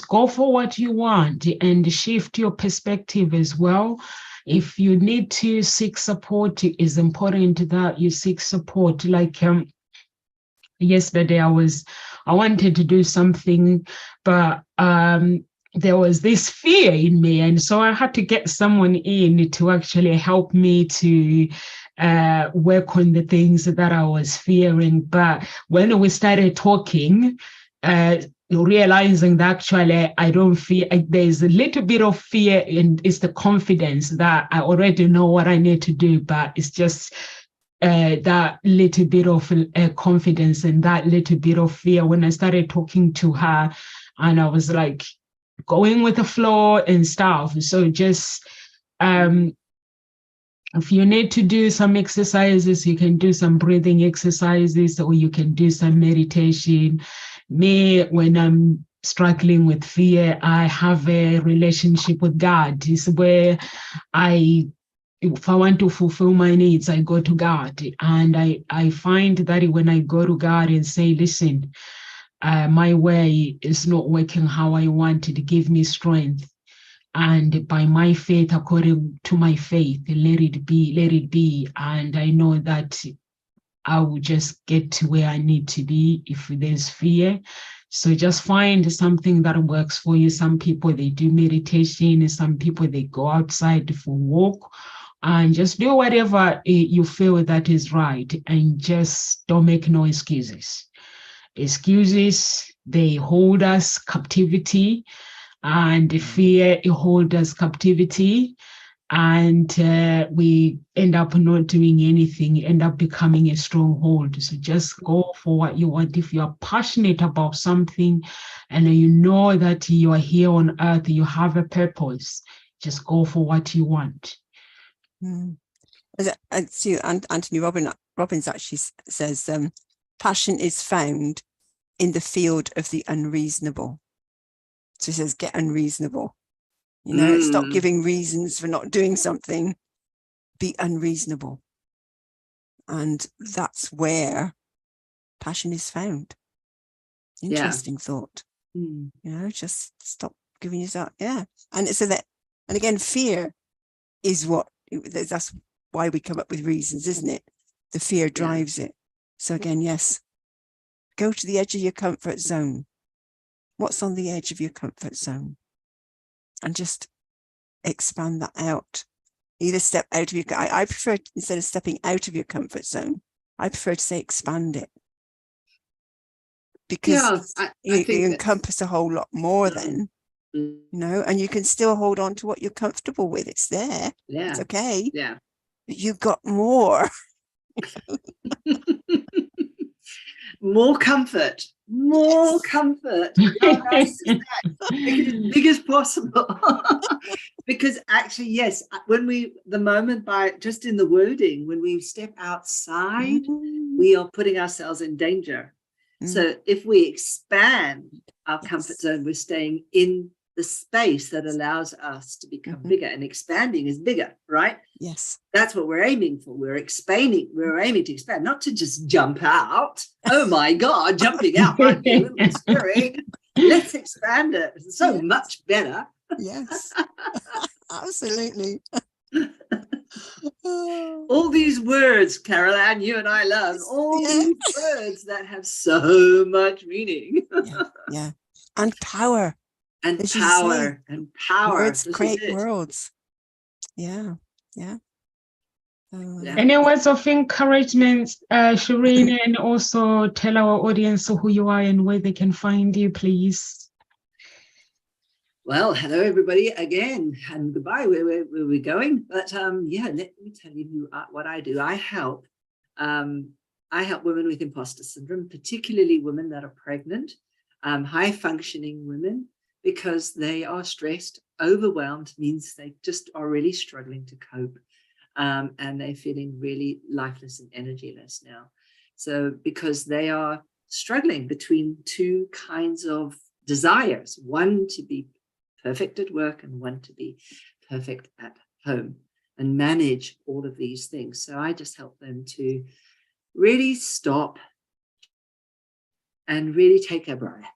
go for what you want and shift your perspective as well. If you need to seek support, it is important that you seek support. Like yesterday, I wanted to do something, but there was this fear in me, and so I had to get someone in to actually help me to work on the things that I was fearing. But when we started talking, realizing that actually I don't fear, there's a little bit of fear, and it's the confidence that I already know what I need to do, but it's just that little bit of confidence and that little bit of fear. When I started talking to her, and I was like going with the flow and stuff. So just if you need to do some exercises, you can do some breathing exercises, or you can do some meditation. Me, when I'm struggling with fear, I have a relationship with God. It's where if I want to fulfill my needs, I go to God. And I find that when I go to God and say, listen, my way is not working how I want it, give me strength. And by my faith, according to my faith, let it be. And I know that I will just get to where I need to be if there's fear. So just find something that works for you. Some people, they do meditation. Some people, they go outside for a walk. And just do whatever you feel that is right. And just don't make no excuses. Excuses, they hold us captivity. And fear, it holds us captivity. And we end up not doing anything, end up becoming a stronghold. So just go for what you want. If you're passionate about something and you know that you are here on earth, you have a purpose, just go for what you want. I see Anthony Robbins actually says, passion is found in the field of the unreasonable. So he says, get unreasonable. Stop giving reasons for not doing something. Be unreasonable. And that's where passion is found. Interesting thought. Just stop giving yourself, And so that, and again, fear is that's why we come up with reasons, isn't it? The fear drives it. So again, yes, go to the edge of your comfort zone. What's on the edge of your comfort zone? And just expand that out. Either step out of your, I prefer, instead of stepping out of your comfort zone, I prefer to say expand it. Because you encompass a whole lot more then, and you can still hold on to what you're comfortable with. It's there. Yeah. It's okay. Yeah. But you've got more. More comfort. How nice is that? Make it as big as possible. Because actually, yes, the moment by just in the wording, when we step outside, we are putting ourselves in danger. So if we expand our comfort zone, we're staying in the space that allows us to become bigger, and expanding is bigger, right? Yes. That's what we're aiming for. We're aiming to expand, not to just jump out. Oh my God, jumping out might be a little scary. Let's expand it. It's so much better. Yes. Absolutely. All these words, Carol Ann, you and I love, these words that have so much meaning. Yeah. And power. And power. Words create worlds. Yeah. Any words of encouragement, Shireen, and also tell our audience who you are and where they can find you, please. Well, hello everybody again, and goodbye. Where we're going, but let me tell you what I do. I help women with imposter syndrome, particularly women that are pregnant, high functioning women, because they are stressed, overwhelmed, means they just are really struggling to cope. and they're feeling really lifeless and energyless now. So because they are struggling between two kinds of desires, one to be perfect at work and one to be perfect at home, and manage all of these things. So I just help them to really stop and really take a breath,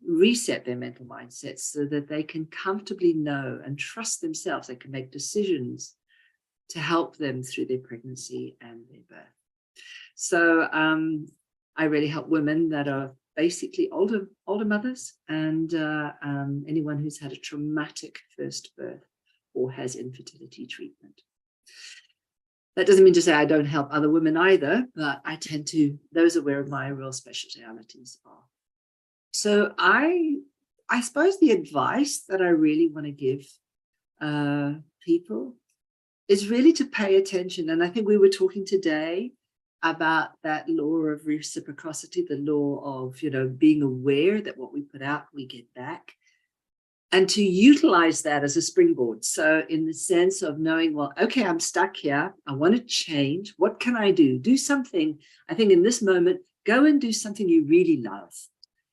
reset their mental mindsets so that they can comfortably know and trust themselves. They can make decisions to help them through their pregnancy and their birth. So I really help women that are basically older mothers, and anyone who's had a traumatic first birth or has infertility treatment. That doesn't mean to say I don't help other women either, but I tend to, those are where my real specialties are. So I suppose the advice that I really want to give people is really to pay attention. And I think we were talking today about that law of reciprocity, the law of, being aware that what we put out, we get back, and to utilize that as a springboard. So in the sense of knowing, well, okay, I'm stuck here. I want to change. What can I do? Do something. I think in this moment, go and do something you really love.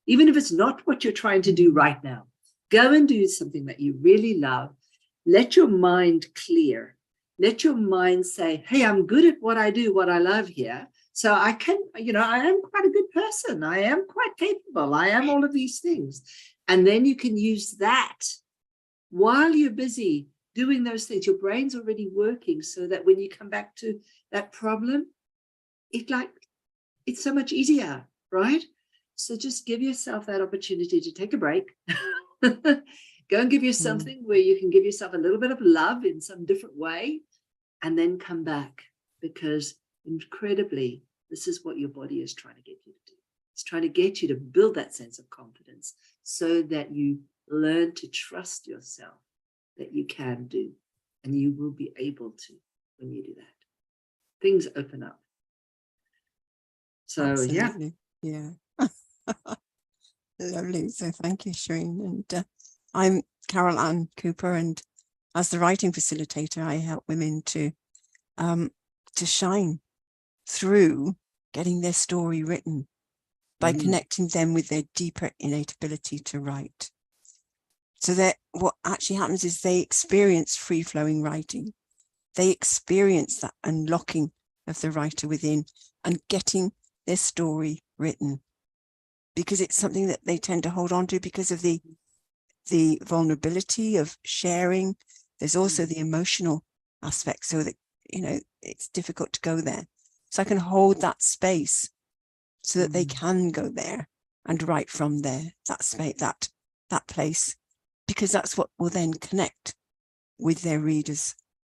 Even if it's not what you're trying to do right now, go and do something that you really love. Let your mind clear. Let your mind say, hey, I'm good at what I do, what I love here. So I can, I am quite a good person. I am quite capable. I am all of these things. And then you can use that while you're busy doing those things. Your brain's already working so that when you come back to that problem, it's so much easier, right? So just give yourself that opportunity to take a break. Go and give yourself something where you can give yourself a little bit of love in some different way, and then come back, because incredibly, this is what your body is trying to get you to do. It's trying to get you to build that sense of confidence so that you learn to trust yourself that you can do, and you will be able to when you do that. Things open up. So, Absolutely. Yeah. Lovely. So thank you, Shireen. And I'm Carol Ann Cooper, and as the writing facilitator, I help women to shine through getting their story written by connecting them with their deeper innate ability to write. So that what actually happens is they experience free-flowing writing. They experience that unlocking of the writer within and getting their story written, because it's something that they tend to hold on to because of the vulnerability of sharing. There's also the emotional aspect, so that, it's difficult to go there. So I can hold that space so that they can go there and write from there, that space, that place, because that's what will then connect with their readers,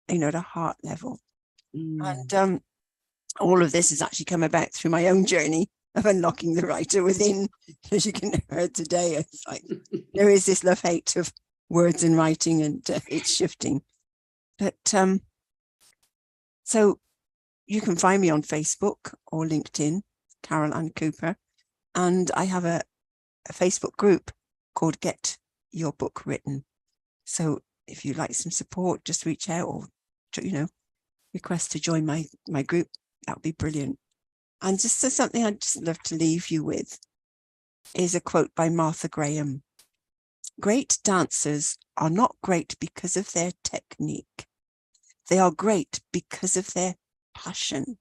at a heart level. And all of this has actually come about through my own journey of unlocking the writer within. As you can hear today, it's like there is this love-hate of words and writing, and it's shifting. But so you can find me on Facebook or LinkedIn, Carol Ann Cooper, and I have a Facebook group called Get Your Book Written. So if you'd like some support, just reach out, or request to join my group. That would be brilliant. And just something I'd just love to leave you with is a quote by Martha Graham. Great dancers are not great because of their technique. They are great because of their passion.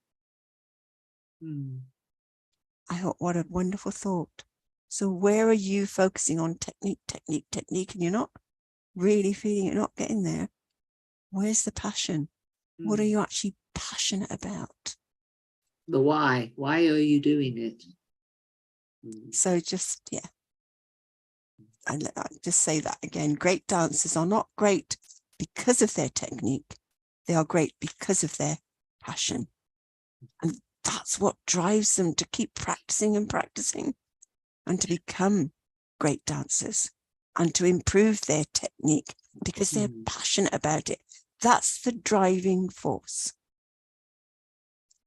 I thought, what a wonderful thought. So where are you focusing on technique, and you're not really feeling you're not getting there? Where's the passion? What are you actually passionate about? The why. Why are you doing it? So just, I'll just say that again. Great dancers are not great because of their technique. They are great because of their passion. And that's what drives them to keep practicing and practicing, and to become great dancers and to improve their technique because they're passionate about it. That's the driving force.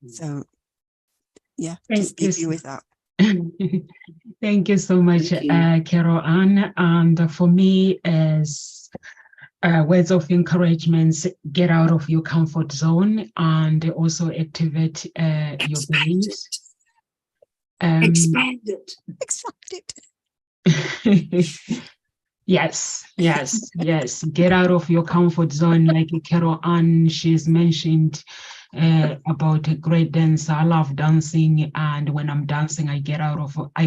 So, just leave you with that. Thank you so much, Carol Ann. And for me, as words of encouragement: get out of your comfort zone and also activate your beliefs. Expand it. Yes. Get out of your comfort zone. Like Carol Ann, she's mentioned about a great dancer. I love dancing, and when I'm dancing, I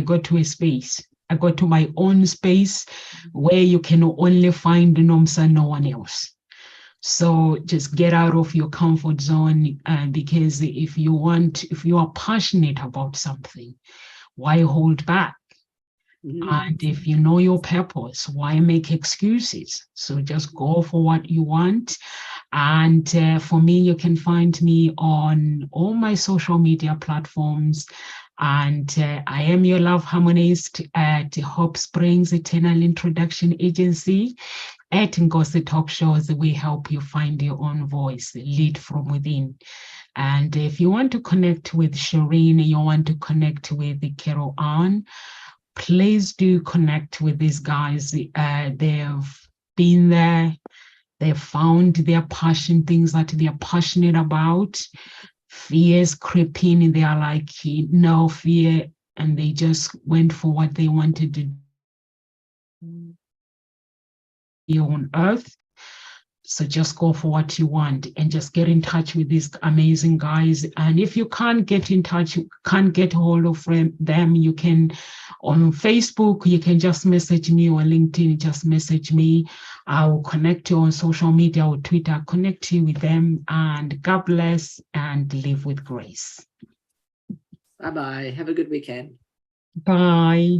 go to a space. I go to my own space where you can only find Nomsa, no one else. So just get out of your comfort zone, because if you are passionate about something, why hold back? And if you know your purpose, why make excuses? So just go for what you want. And for me, you can find me on all my social media platforms. And I am your love harmonist at Hope Springs Eternal Introduction Agency. At Ngozi Talk Shows, we help you find your own voice, lead from within. And if you want to connect with Shireen, you want to connect with Carol Ann, please do connect with these guys. They've been there. They've found their passion, things that they're passionate about. Fears creep in. They are like, no fear. And they just went for what they wanted to do here on earth. So just go for what you want and just get in touch with these amazing guys. And if you can't get in touch, you can't get hold of them, you can on Facebook, you can just message me, or LinkedIn, just message me. I will connect you on social media or Twitter, connect you with them. And God bless and live with grace. Bye-bye. Have a good weekend. Bye.